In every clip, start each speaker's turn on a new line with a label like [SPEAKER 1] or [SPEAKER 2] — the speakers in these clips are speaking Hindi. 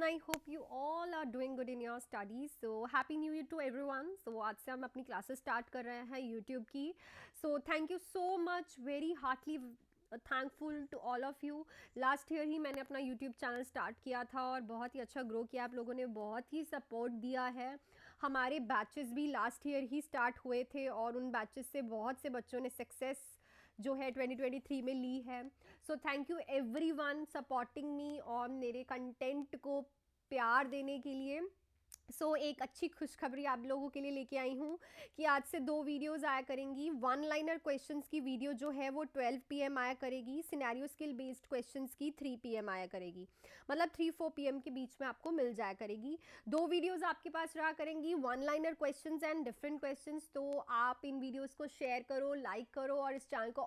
[SPEAKER 1] I hope you all are doing good in your studies. So happy new year to everyone. So आज से हम अपनी क्लासेस स्टार्ट कर रहे हैं यूट्यूब की. So thank you so much, very heartily thankful to all of you. Last year ही मैंने अपना यूट्यूब चैनल स्टार्ट किया था और बहुत ही अच्छा ग्रो किया. आप लोगों ने बहुत ही सपोर्ट दिया है. हमारे बैचेस भी लास्ट ईयर ही स्टार्ट हुए थे और उन बैचेस से बहुत से बच्चों ने सक्सेस जो है 2023 में ली है. So thank you everyone supporting me और मेरे कंटेंट को प्यार देने के लिए. एक अच्छी खुशखबरी आप लोगों के लिए लेके आई हूँ कि आज से 2 वीडियोस आया करेंगी. वन लाइनर क्वेश्चंस की वीडियो जो है वो 12 PM आया करेगी. सिनेरियो स्किल बेस्ड क्वेश्चंस की 3 PM आया करेगी. मतलब 3-4 PM के बीच में आपको मिल जाया करेगी. 2 वीडियोस आपके पास रहा करेंगी, one liner questions and different questions. तो आप इन वीडियोज़ को शेयर करो, लाइक करो और इस चैनल को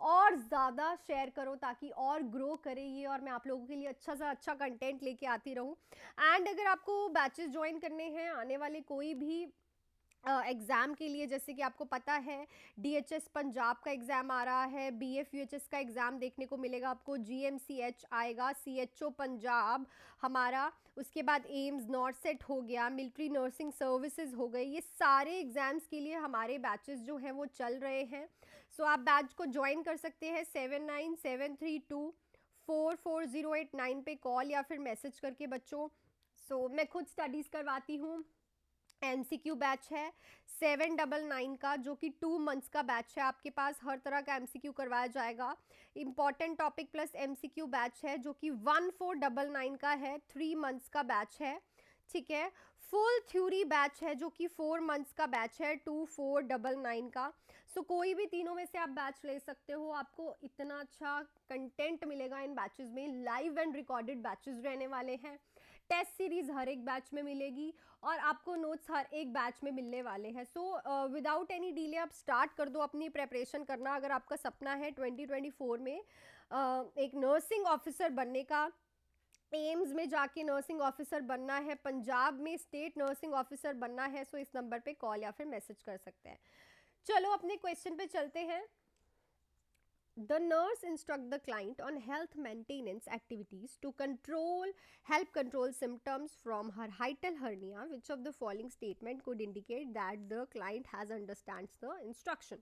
[SPEAKER 1] और ज़्यादा शेयर करो ताकि और ग्रो करे ये और मैं आप लोगों के लिए अच्छा सा अच्छा कंटेंट लेके आती रहूँ. एंड अगर आपको बैचेस ज्वाइन करने हैं आने वाले कोई भी एग्ज़ाम के लिए, जैसे कि आपको पता है DHS पंजाब का एग्ज़ाम आ रहा है, BF UHS का एग्ज़ाम देखने को मिलेगा आपको, GMCH आएगा, CHO पंजाब हमारा, उसके बाद एम्स नॉर्थ सेट हो गया, मिलिट्री नर्सिंग सर्विसेज हो गई. ये सारे एग्ज़ाम्स के लिए हमारे बैचेस जो हैं वो चल रहे हैं. आप बैच को ज्वाइन कर सकते हैं 7973244089 पे कॉल या फिर मैसेज करके बच्चों. मैं खुद स्टडीज़ करवाती हूँ. MCQ बैच है 799 का जो कि 2 मंथ्स का बैच है. आपके पास हर तरह का MCQ करवाया जाएगा. Important topic plus MCQ batch है जो कि 1499 का है. 3 मंथ्स का बैच है. ठीक है. फुल थ्योरी बैच है जो कि 4 मंथ्स का बैच है 2499 का. कोई भी तीनों में से आप बैच ले सकते हो. आपको इतना अच्छा कंटेंट मिलेगा इन बैचेस में. लाइव एंड रिकॉर्डेड बैचेस रहने वाले हैं. टेस्ट सीरीज हर एक बैच में मिलेगी और आपको नोट्स हर एक बैच में मिलने वाले हैं. विदाउट एनी डिले आप स्टार्ट कर दो अपनी प्रेपरेशन करना. अगर आपका सपना है 2024 में एक नर्सिंग ऑफिसर बनने का, एम्स में जाके नर्सिंग ऑफिसर बनना है, पंजाब में स्टेट नर्सिंग ऑफिसर बनना है, इस नंबर पे कॉल या फिर मैसेज कर सकते हैं. चलो अपने क्वेश्चन पे चलते हैं. The nurse instruct the client on health maintenance activities to help control symptoms from her hiatal hernia. Which of the following statement could indicate that the client has understands the instruction?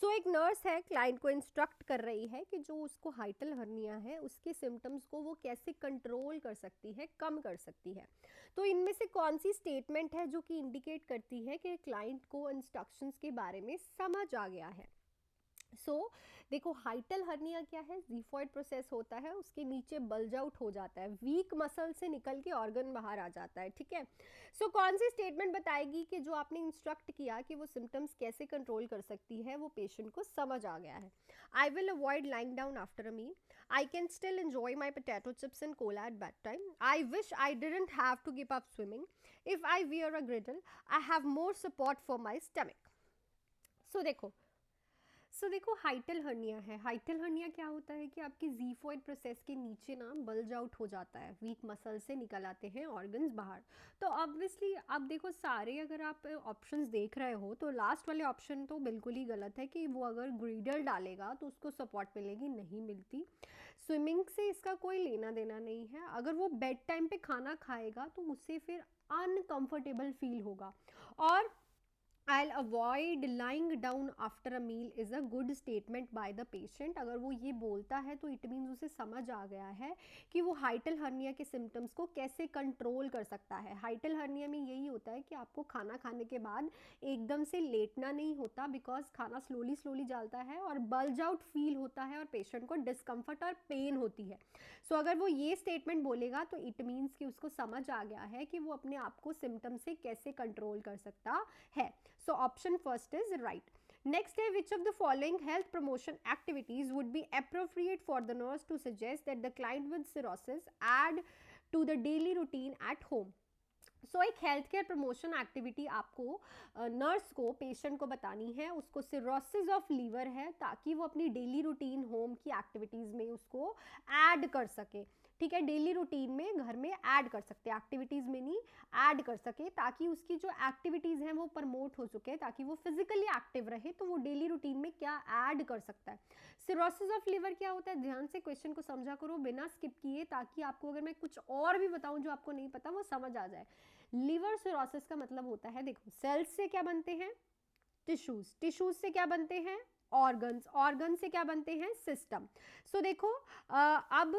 [SPEAKER 1] एक नर्स है, क्लाइंट को इंस्ट्रक्ट कर रही है कि जो उसको हाइटल हर्निया है उसके सिम्टम्स को वो कैसे कंट्रोल कर सकती है, कम कर सकती है. तो इनमें से कौन सी स्टेटमेंट है जो कि इंडिकेट करती है कि क्लाइंट को इंस्ट्रक्शंस के बारे में समझ आ गया है. देखो हाइटल हर्निया क्या है, जीफॉइड प्रोसेस होता है, उसके नीचे बल्ज आउट हो जाता है, वीक मसल से निकल के ऑर्गन बाहर आ जाता है. ठीक है. कौन सी स्टेटमेंट बताएगी कि जो आपने इंस्ट्रक्ट किया कि वो सिम्टम्स कैसे कंट्रोल कर सकती है वो पेशेंट को समझ आ गया है. I will avoid lying down after a meal. I can still enjoy my potato chips and cola at bedtime. I wish I didn't have to give up swimming. If I wear a girdle I have more support for my stomach. देखो हाइटल हर्निया है. हाइटल हर्निया क्या होता है कि आपकी जीफॉइड प्रोसेस के नीचे ना बल्ज आउट हो जाता है, वीक मसल से निकल आते हैं ऑर्गन्स बाहर. तो ऑब्वियसली आप देखो सारे अगर आप ऑप्शंस देख रहे हो तो लास्ट वाले ऑप्शन तो बिल्कुल ही गलत है कि वो अगर ग्रीडल डालेगा तो उसको सपोर्ट मिलेगी, नहीं मिलती. स्विमिंग से इसका कोई लेना देना नहीं है. अगर वो बेड टाइम पे खाना खाएगा तो उससे फिर अनकंफर्टेबल फील होगा. और I'll avoid lying down after a meal is a good statement by the patient. अगर वो ये बोलता है तो इट मीन्स उसे समझ आ गया है कि वो हाइटल हर्निया के सिम्टम्स को कैसे कंट्रोल कर सकता है. हाइटल हर्निया में यही होता है कि आपको खाना खाने के बाद एकदम से लेटना नहीं होता, बिकॉज खाना स्लोली जाता है और बल्ज आउट फील होता है और पेशेंट को डिस्कम्फर्ट और पेन होती है. अगर वो ये स्टेटमेंट बोलेगा तो इट मीन्स कि उसको समझ आ गया है कि वो अपने आप को सिम्टम से कैसे कंट्रोल कर सकता है. Option first is right. Next है, which of the following health promotion activities would be appropriate for the nurse to suggest that the client with cirrhosis add to the daily routine at home? एक हेल्थ केयर प्रमोशन एक्टिविटी आपको नर्स को, पेशेंट को बतानी है. उसको सिरोसिस ऑफ लीवर है ताकि वो अपनी डेली रूटीन होम की एक्टिविटीज़ में उसको ऐड कर सके. ठीक है, डेली रूटीन में घर में ऐड कर सकते हैं, एक्टिविटीज़ में नहीं ऐड कर सके, ताकि उसकी जो एक्टिविटीज़ हैं वो प्रमोट हो चुके, ताकि वो फिजिकली एक्टिव रहे, तो वो डेली रूटीन में क्या ऐड कर सकता है। सिरोसिस ऑफ लीवर क्या होता है, ध्यान से क्वेश्चन को समझा करो बिना स्किप किए, ताकि आपको अगर मैं कुछ और भी बताऊं जो आपको नहीं पता वो समझ आ जाए। लीवर सिरोसिस का मतलब होता है, देखो सेल्स से क्या बनते हैं, टिश्यूज, टिश्यूज से क्या बनते हैं, ऑर्गन्स, ऑर्गन से क्या बनते हैं, सिस्टम। सो देखो अब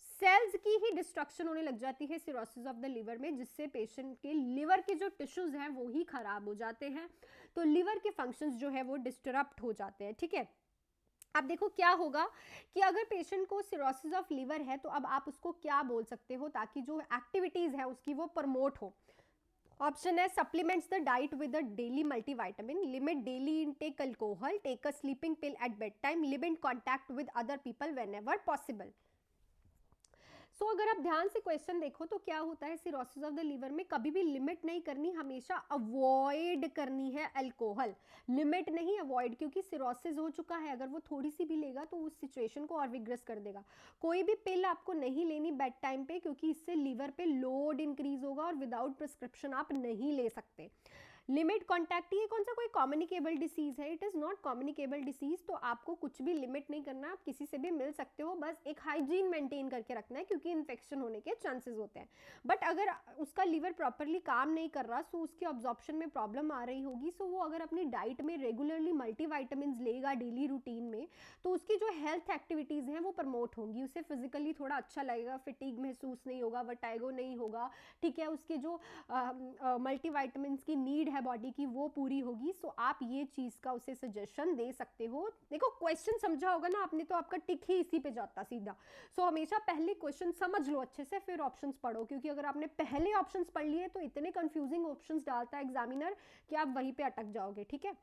[SPEAKER 1] सेल्स की ही डिस्ट्रक्शन होने लग जाती है सिरोसिस ऑफ द लिवर में, जिससे पेशेंट के लिवर के जो टिश्यूज हैं वो ही खराब हो जाते हैं, तो लिवर के फंक्शंस जो है वो डिस्टरप्ट हो जाते हैं। ठीक है, अब देखो क्या होगा कि अगर पेशेंट को सिरोसिस ऑफ लिवर है तो अब आप उसको क्या बोल सकते हो ताकि जो एक्टिविटीज है उसकी वो प्रमोट हो। ऑप्शन है supplements the diet with a daily multivitamin, limit daily intake alcohol, take a sleeping pill at bed time, limit contact with other people whenever possible. So अगर आप ध्यान से क्वेश्चन देखो तो क्या होता है, सिरोसिस ऑफ द लीवर में कभी भी लिमिट नहीं करनी, हमेशा अवॉइड करनी है अल्कोहल, लिमिट नहीं अवॉइड, क्योंकि सिरोसिस हो चुका है, अगर वो थोड़ी सी भी लेगा तो उस सिचुएशन को और विग्रेस कर देगा। कोई भी पिल आपको नहीं लेनी बेड टाइम पे, क्योंकि इससे लीवर पे लोड इंक्रीज होगा और विदाउट प्रिस्क्रिप्शन आप नहीं ले सकते। लिमिट कॉन्टैक्ट, ये कौन सा कोई कम्युनिकेबल डिसीज है, it is not communicable disease, तो आपको कुछ भी लिमिट नहीं करना, आप किसी से भी मिल सकते हो, बस एक हाइजीन मेंटेन करके रखना है, क्योंकि इन्फेक्शन होने के चांसेस होते हैं। बट अगर उसका लीवर प्रॉपरली काम नहीं कर रहा, सो उसके ऑब्जॉर्प्शन में प्रॉब्लम आ रही होगी, सो वो अगर अपनी डाइट में रेगुलरली मल्टीविटामिन लेगा डेली रूटीन में, तो उसकी जो हेल्थ एक्टिविटीज़ हैं वो प्रमोट होंगी, उसे फिजिकली थोड़ा अच्छा लगेगा, फिटीग महसूस नहीं होगा, वर्टाइगो नहीं होगा, ठीक है, उसके जो मल्टीविटामिन की नीड है बॉडी की वो पूरी होगी। सो आप ये चीज का उसे सजेशन दे सकते हो। देखो क्वेश्चन समझा होगा ना आपने, तो आपका टिक ही इसी पे जाता सीधा। सो हमेशा पहले क्वेश्चन समझ लो अच्छे से, फिर ऑप्शंस पढ़ो, क्योंकि अगर आपने पहले ऑप्शंस पढ़ लिए तो इतने कंफ्यूजिंग ऑप्शंस डालता है एग्जामिनर कि आप वहीं पे अटक जाओगे। ठीक है,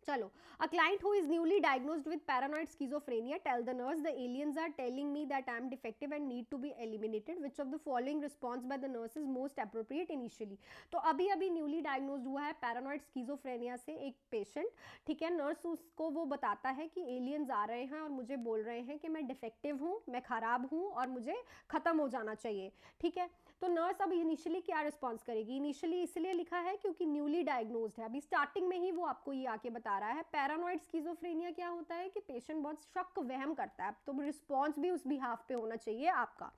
[SPEAKER 1] चलो, a client who is newly diagnosed with paranoid schizophrenia tell the nurse the aliens are telling me that I am defective and need to be eliminated, which of the following response by the nurse is most appropriate initially। तो अभी अभी न्यूली डायग्नोज हुआ है पैरानॉइड स्किजोफ्रेनिया से एक पेशेंट, ठीक है, नर्स उसको वो बताता है कि एलियंस आ रहे हैं और मुझे बोल रहे हैं कि मैं डिफेक्टिव हूँ, मैं खराब हूँ और मुझे खत्म हो जाना चाहिए। ठीक है, तो नर्स अब इनिशियली क्या रिस्पॉन्स करेगी, इनिशियली इसलिए लिखा है क्योंकि न्यूली डायग्नोज्ड है, अभी स्टार्टिंग में ही वो आपको ये आके बता रहा है। पैरानॉइड स्किजोफ्रेनिया क्या होता है कि पेशेंट बहुत शक वहम करता है, तो रिस्पॉन्स भी उस बिहाफ पे होना चाहिए आपका।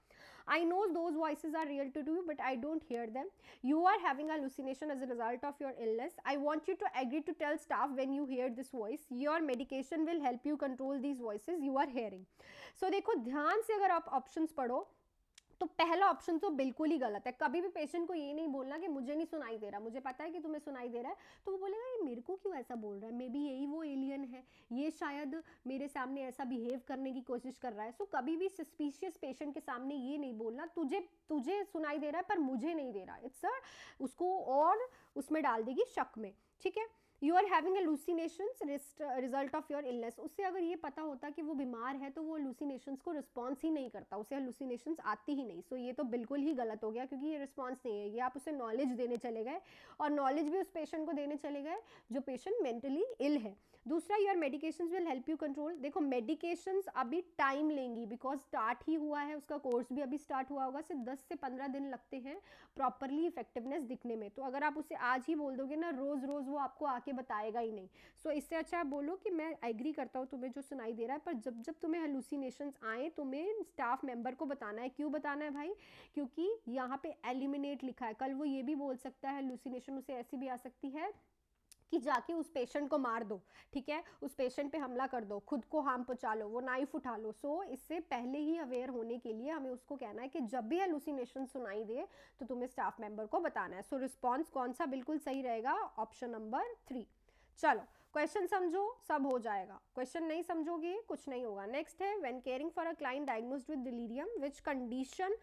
[SPEAKER 1] I know those voices are real to you, but I don't hear them. You are having hallucination as a result of your illness. I want you to agree to tell staff when you hear this voice. Your medication will help you control these voices you are hearing. So देखो ध्यान से अगर आप ऑप्शंस पढ़ो तो पहला ऑप्शन तो बिल्कुल ही गलत है। कभी भी पेशेंट को ये नहीं बोलना कि मुझे नहीं सुनाई दे रहा, मुझे पता है कि तुम्हें सुनाई दे रहा है, तो वो बोलेगा ये मेरे को क्यों ऐसा बोल रहा है, मे बी यही वो एलियन है, ये शायद मेरे सामने ऐसा बिहेव करने की कोशिश कर रहा है। सो कभी भी सस्पिशियस पेशेंट के सामने ये नहीं बोलना तुझे तुझे सुनाई दे रहा है पर मुझे नहीं दे रहा, इट्स उसको और उसमें डाल देगी शक में। ठीक है, you are having hallucinations result of your illness, उससे अगर ये पता होता कि वो बीमार है तो वो hallucinations को रिस्पॉन्स ही नहीं करता, उसे hallucinations आती ही नहीं। सो ये तो बिल्कुल ही गलत हो गया, क्योंकि ये रिस्पॉन्स नहीं है, ये आप उसे नॉलेज देने चले गए और नॉलेज भी उस पेशेंट को देने चले गए जो पेशेंट मेंटली इल है। दूसरा, your medications will help you control, देखो मेडिकेशंस अभी टाइम लेंगी, बिकॉज स्टार्ट ही हुआ है, उसका कोर्स भी अभी स्टार्ट हुआ होगा, सिर्फ 10 से 15 दिन लगते हैं प्रॉपरली इफेक्टिवनेस दिखने में। तो अगर आप उसे आज ही बोल दोगे ना, रोज रोज वो आपको आके बताएगा ही नहीं। सो इससे अच्छा आप बोलो कि मैं एग्री करता हूँ तुम्हें जो सुनाई दे रहा है, पर जब जब तुम्हें हेलुसिनेशंस आए तुम्हें स्टाफ मेंबर को बताना है। क्यों बताना है भाई, क्योंकि यहाँ पे एलिमिनेट लिखा है, कल वो ये भी बोल सकता है, हेलुसिनेशन उसे ऐसी भी आ सकती है कि जाके उस पेशेंट को मार दो, ठीक है, उस पेशेंट पे हमला कर दो, खुद को हार्म पहुंचा लो, वो नाइफ उठा लो। सो इससे पहले ही अवेयर होने के लिए हमें उसको कहना है कि जब भी हेलुसिनेशन सुनाई दे तो तुम्हें स्टाफ मेंबर को बताना है। सो रिस्पॉन्स कौन सा बिल्कुल सही रहेगा, ऑप्शन नंबर 3। चलो क्वेश्चन समझो, सब हो जाएगा, क्वेश्चन नहीं समझोगे कुछ नहीं होगा। नेक्स्ट है, when caring for a client diagnosed with delirium which condition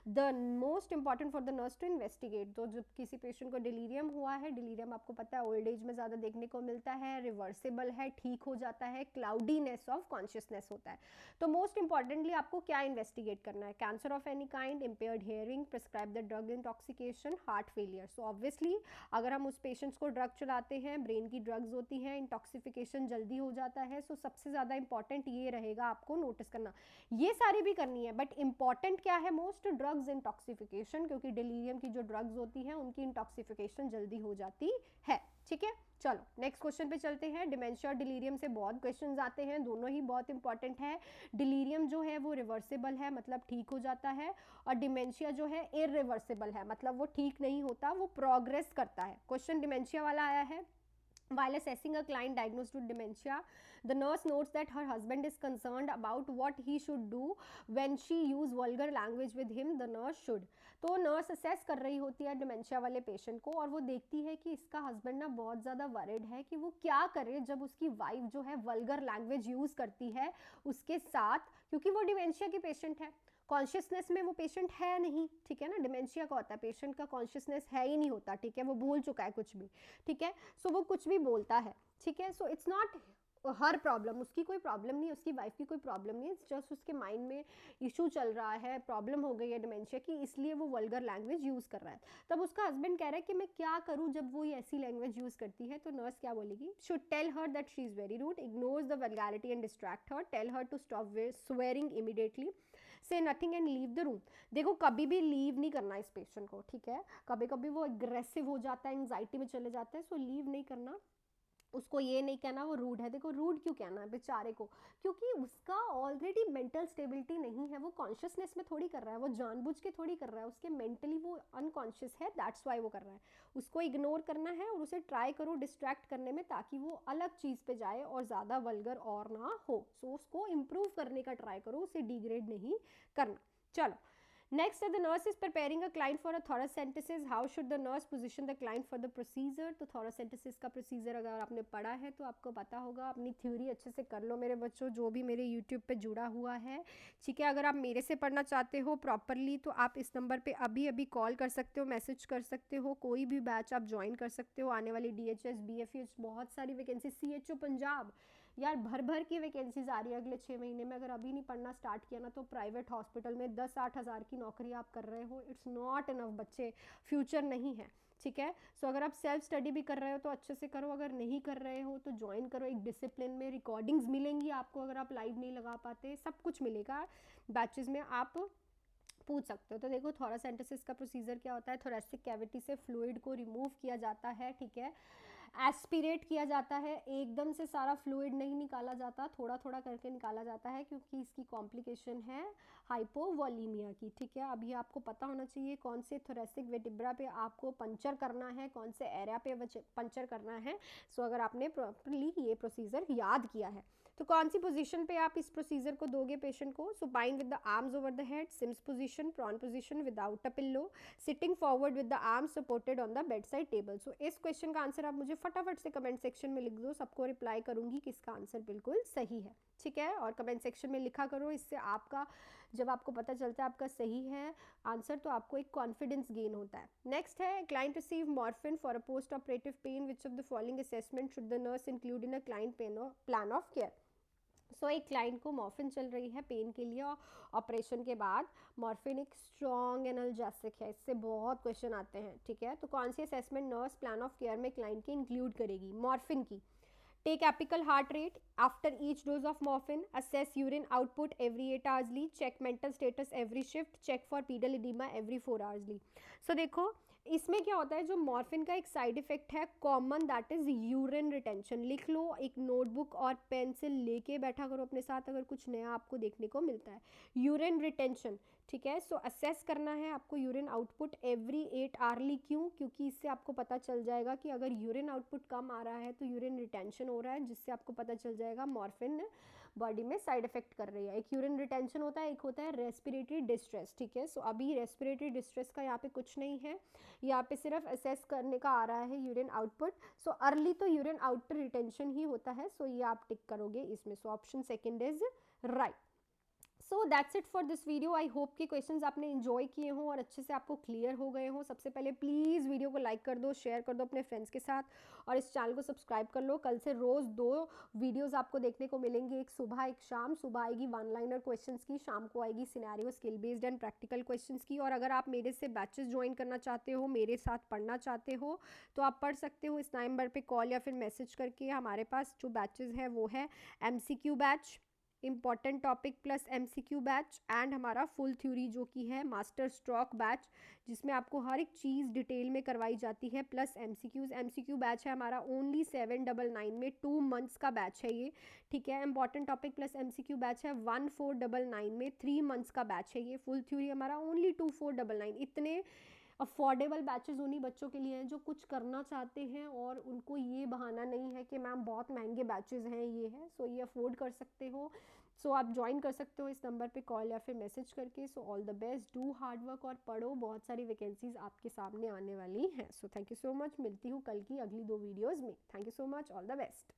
[SPEAKER 1] the most important for the nurse to investigate. तो जब किसी पेशेंट को डिलीरियम हुआ है, डिलीरियम आपको पता है ओल्ड एज में ज़्यादा देखने को मिलता है, रिवर्सिबल है, ठीक हो जाता है, क्लाउडीनेस ऑफ कॉन्शियसनेस होता है। तो मोस्ट इंपॉर्टेंटली आपको क्या इन्वेस्टिगेट करना है, cancer of any kind, impaired hearing, prescribe the drug intoxication, heart failure. So obviously अगर हम उस पेशेंट्स को ड्रग चलाते हैं, ब्रेन की ड्रग्स होती हैं इंटॉक्सिफिकेशन जल्दी हो जाता है। सो सबसे ज़्यादा इंपॉर्टेंट ये रहेगा आपको नोटिस करना, ये सारी भी करनी है बट इंपॉर्टेंट क्या है मोस्ट, ड्रग्स इंटॉक्सिफिकेशन, क्योंकि डिलीरियम की जो ड्रग्स होती हैं उनकी इंटॉक्सिफिकेशन जल्दी हो जाती है। ठीक है, चलो नेक्स्ट क्वेश्चन पे चलते हैं। डिमेंशिया और डिलीरियम से बहुत क्वेश्चंस आते हैं, दोनों ही बहुत इंपॉर्टेंट है। डिलीरियम जो है वो रिवर्सिबल है, मतलब ठीक हो जाता है, और डिमेंशिया जो है इरिवर्सिबल है, मतलब वो ठीक नहीं होता, वो प्रोग्रेस करता है। क्वेश्चन डिमेंशिया वाला आया है। While assessing a client diagnosed with dementia, the nurse notes that her husband is concerned about what he should do when she use vulgar language with him. The nurse should. तो नर्स असेस कर रही होती है डिमेंशिया वाले पेशेंट को, और वो देखती है कि इसका हस्बैंड ना बहुत ज़्यादा वरिड है कि वो क्या करे जब उसकी वाइफ जो है वल्गर लैंग्वेज यूज़ करती है उसके साथ, क्योंकि वो डिमेंशिया की पेशेंट है, कॉन्शियसनेस में वो पेशेंट है नहीं। ठीक है ना, डिमेंशिया का होता है पेशेंट का कॉन्शियसनेस है ही नहीं होता। ठीक है, वो भूल चुका है कुछ भी। ठीक है, सो वो कुछ भी बोलता है। ठीक है, so it's not her problem, उसकी कोई प्रॉब्लम नहीं है, उसकी वाइफ की कोई प्रॉब्लम नहीं है, इट्स जस्ट उसके माइंड में इशू चल रहा है, प्रॉब्लम हो गई है डिमेंशिया की, इसलिए वो वल्गर लैंग्वेज यूज़ कर रहा है। तब उसका हस्बैंड कह रहा है कि मैं क्या करूँ जब वो ऐसी लैंग्वेज यूज़ करती है। तो नर्स क्या बोलेगी, should tell her that she is very rude, ignores the vulgarity and distract her, tell her to stop swearing immediately, say nothing and leave the room. देखो कभी भी लीव नहीं करना इस पेशेंट को। ठीक है, कभी कभी वो एग्रेसिव हो जाता है, एंग्जाइटी में चले जाते हैं, सो लीव नहीं करना, उसको ये नहीं कहना वो रूड है। देखो रूड क्यों कहना है बेचारे को, क्योंकि उसका ऑलरेडी मेंटल स्टेबिलिटी नहीं है, वो कॉन्शियसनेस में थोड़ी कर रहा है, वो जानबूझ के थोड़ी कर रहा है, उसके मेंटली वो अनकॉन्शियस है, दैट्स वाई वो कर रहा है। उसको इग्नोर करना है और उसे ट्राई करो डिस्ट्रैक्ट करने में, ताकि वो अलग चीज़ पे जाए और ज़्यादा वल्गर और ना हो। सो उसको इम्प्रूव करने का ट्राई करो, उसे डिग्रेड नहीं करना। चलो नेक्स्ट है, the nurse is preparing a client for a thoracentesis, how should the nurse position the client for the procedure. तो थोरासेंटेसिस का प्रोसीजर अगर आपने पढ़ा है तो आपको पता होगा, अपनी थ्योरी अच्छे से कर लो मेरे बच्चों, जो भी मेरे यूट्यूब पे जुड़ा हुआ है। ठीक है, अगर आप मेरे से पढ़ना चाहते हो प्रॉपरली तो आप इस नंबर पे अभी अभी कॉल कर सकते हो, मैसेज कर सकते हो, कोई भी बैच आप ज्वाइन कर सकते हो। आने वाली DHS BFH बहुत सारी वैकेंसी, CHO पंजाब यार भर भर की वैकेंसीज आ रही है अगले 6 महीने में। अगर अभी नहीं पढ़ना स्टार्ट किया ना तो प्राइवेट हॉस्पिटल में 10-8 हज़ार की नौकरी आप कर रहे हो, इट्स नॉट इनफ बच्चे, फ्यूचर नहीं है। ठीक है, सो अगर आप सेल्फ स्टडी भी कर रहे हो तो अच्छे से करो, अगर नहीं कर रहे हो तो ज्वाइन करो एक डिसिप्लिन में, रिकॉर्डिंग्स मिलेंगी आपको अगर आप लाइव नहीं लगा पाते, सब कुछ मिलेगा बैचेस में, आप पूछ सकते हो। तो देखो थोरासेंटेसिस का प्रोसीजर क्या होता है, थोरेसिक कैविटी से फ्लूइड को रिमूव किया जाता है। ठीक है, एस्पिरेट किया जाता है, एकदम से सारा फ्लूइड नहीं निकाला जाता, थोड़ा थोड़ा करके निकाला जाता है, क्योंकि इसकी कॉम्प्लिकेशन है हाइपोवॉलीमिया की। ठीक है, अभी आपको पता होना चाहिए कौन से थोरेसिक वेटिब्रा पे आपको पंचर करना है, कौन से एरिया पे पंचर करना है। सो अगर आपने प्रॉपरली ये प्रोसीजर याद किया है तो कौन सी पोजीशन पे आप इस प्रोसीजर को दोगे पेशेंट को। Supine with the arms over the head, Sims position, prone position without a pillow, sitting forward with the arms supported on the bed side table. So इस क्वेश्चन का आंसर आप मुझे फटाफट से कमेंट सेक्शन में लिख दो, सबको रिप्लाई करूंगी कि इसका आंसर बिल्कुल सही है। ठीक है, और कमेंट सेक्शन में लिखा करो, इससे आपका जब आपको पता चलता है आपका सही है आंसर तो आपको एक कॉन्फिडेंस गेन होता है। नेक्स्ट है, client receive morphine for a post operative pain, which of the following assessment should the nurse include in a client plan of care. So एक क्लाइंट को मॉर्फिन चल रही है पेन के लिए ऑपरेशन के बाद, मॉर्फिन एक स्ट्रॉन्ग एनाल्जेसिक है, इससे बहुत क्वेश्चन आते हैं। ठीक है, तो कौन सी assessment nurse plan of care में क्लाइंट की इंक्लूड करेगी, मॉर्फिन की। Take apical heart rate after each dose of morphine, assess urine output every 8 आवर्सली, check mental status every shift, check for pedal edema every 4 आवर्सली। सो देखो इसमें क्या होता है, जो मॉर्फिन का एक साइड इफेक्ट है common, that is urine retention. लिख लो, एक नोटबुक और पेंसिल लेके बैठा करो अपने साथ अगर कुछ नया आपको देखने को मिलता है, यूरिन रिटेंशन। ठीक है, सो असेस करना है आपको यूरिन आउटपुट एवरी 8 आवर्ली। क्यों, क्योंकि इससे आपको पता चल जाएगा कि अगर यूरिन आउटपुट कम आ रहा है तो यूरिन रिटेंशन हो रहा है, जिससे आपको पता चल जाएगा मॉर्फिन बॉडी में साइड इफेक्ट कर रही है। एक यूरिन रिटेंशन होता है, एक होता है रेस्पिरेटरी डिस्ट्रेस। ठीक है, सो अभी रेस्पिरेटरी डिस्ट्रेस का यहाँ पे कुछ नहीं है, यहाँ पे सिर्फ असेस करने का आ रहा है यूरिन आउटपुट। सो अर्ली तो यूरिन आउटपुट रिटेंशन ही होता है, सो ये आप टिक करोगे इसमें। So option second is right. So that's it for this video. I hope कि क्वेश्चंस आपने एंजॉय किए हों और अच्छे से आपको क्लियर हो गए हों। सबसे पहले प्लीज़ वीडियो को लाइक कर दो, शेयर कर दो अपने फ्रेंड्स के साथ, और इस चैनल को सब्सक्राइब कर लो। कल से रोज़ 2 वीडियोस आपको देखने को मिलेंगी, एक सुबह एक शाम। सुबह आएगी वन लाइनर क्वेश्चंस की, शाम को आएगी scenario skill based and practical questions की। और अगर आप मेरे से बैचेस ज्वाइन करना चाहते हो, मेरे साथ पढ़ना चाहते हो, तो आप पढ़ सकते हो इस नंबर पे कॉल या फिर मैसेज करके। हमारे पास जो बैचेस है वो है MCQ batch, important topic plus MCQ batch, and हमारा फुल थ्योरी जो कि है मास्टर स्ट्रोक बैच, जिसमें आपको हर एक चीज़ डिटेल में करवाई जाती है, प्लस MCQ बैच है हमारा ओनली 799 में, 2 मंथ्स का बैच है ये, ठीक है। Important topic plus MCQ batch है 1499 में, 3 मंथ्स का बैच है ये। फुल थ्योरी हमारा ओनली 2499। इतने अफोर्डेबल बैचेस उन्हीं बच्चों के लिए हैं जो कुछ करना चाहते हैं और उनको ये बहाना नहीं है कि मैम बहुत महंगे बैचेस हैं, ये है। सो ये अफोर्ड कर सकते हो। सो आप ज्वाइन कर सकते हो इस नंबर पे कॉल या फिर मैसेज करके। So all the best, do hard work और पढ़ो, बहुत सारी वैकेंसीज आपके सामने आने वाली हैं। So thank you so much, मिलती हूँ कल की अगली 2 वीडियोज़ में। Thank you so much, all the best.